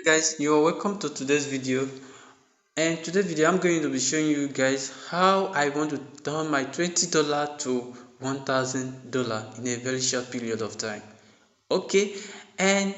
Guys, you're welcome to today's video. And today's video I'm going to be showing you guys how I want to turn my $20 to $1,000 in a very short period of time. Okay, and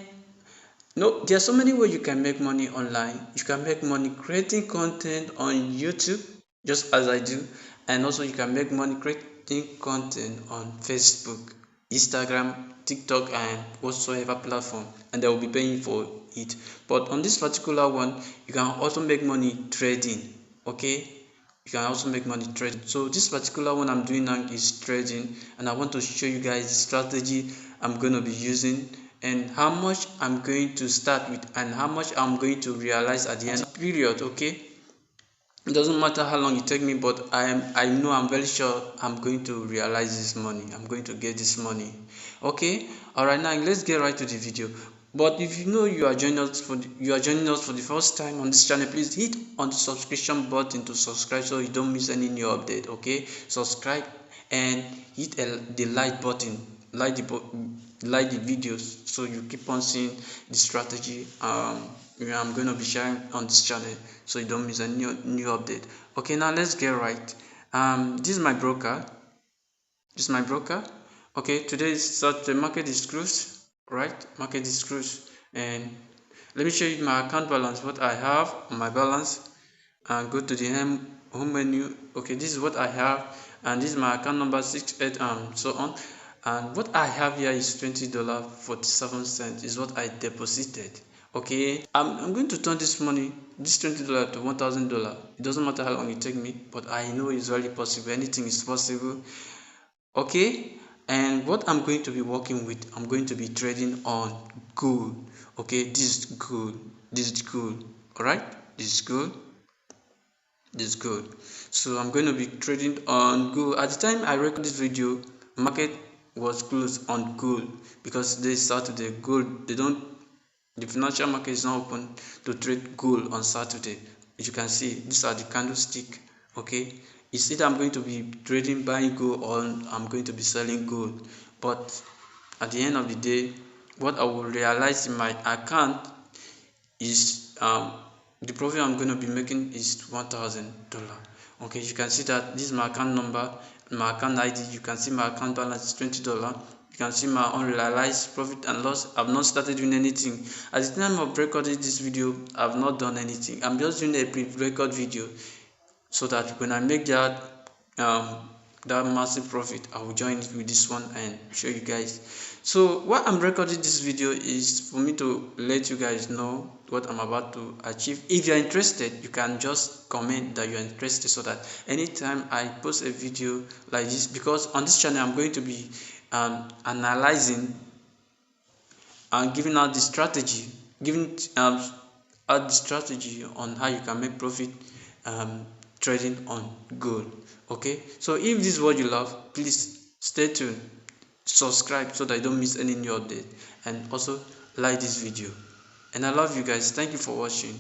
no, there are so many ways you can make money online. You can make money creating content on YouTube, just as I do, and also you can make money creating content on Facebook, Instagram, TikTok, and whatsoever platform, and they will be paying for it. But on this particular one, you can also make money trading. Okay, you can also make money trading. So this particular one I'm doing now is trading, and I want to show you guys the strategy I'm going to be using and how much I'm going to start with and how much I'm going to realize at the end of the period. Okay, it doesn't matter how long it take me, but I'm very sure I'm going to realize this money. I'm going to get this money. Okay, all right, now let's get right to the video. But if you know you are joining us for the first time on this channel, please hit on the subscription button to subscribe so you don't miss any new update. Okay, subscribe and hit the like button, like the videos so you keep on seeing the strategy I'm going to be sharing on this channel so you don't miss a new update. Okay, now let's get right. This is my broker. Okay, today is Saturday. Market is closed, right? Market is closed, and let me show you my account balance, what I have on my balance, and go to the home menu. Okay, this is what I have, and this is my account number 68 so on. And what I have here is $20.47 is what I deposited. Okay, I'm going to turn this money, this $20 to $1,000. It doesn't matter how long it take me, but I know it's very possible. Anything is possible. Okay, and what I'm going to be working with, I'm going to be trading on gold. Okay, this is gold, all right, this is gold, so I'm going to be trading on gold. At the time I record this video, market was closed on gold because this Saturday gold, the financial market is not open to trade gold on Saturday. As you can see, these are the candlestick. Okay, it's either I'm going to be trading buying gold or I'm going to be selling gold. But at the end of the day, what I will realize in my account is the profit I'm going to be making is $1,000. Okay, you can see that this is my account number, my account ID. You can see my account balance is $20. You can see my unrealized profit and loss. I've not started doing anything at the time of recording this video. I've not done anything. I'm just doing a pre-record video so that when I make that massive profit, I will join it with this one and show you guys. So why I'm recording this video is for me to let you guys know what I'm about to achieve. If you're interested, you can just comment that you're interested so that anytime I post a video like this, because on this channel I'm going to be analyzing and giving out the strategy, giving out the strategy on how you can make profit trading on gold. Okay, so if this is what you love, please stay tuned, subscribe so that you don't miss any new update, and also like this video. And I love you guys. Thank you for watching.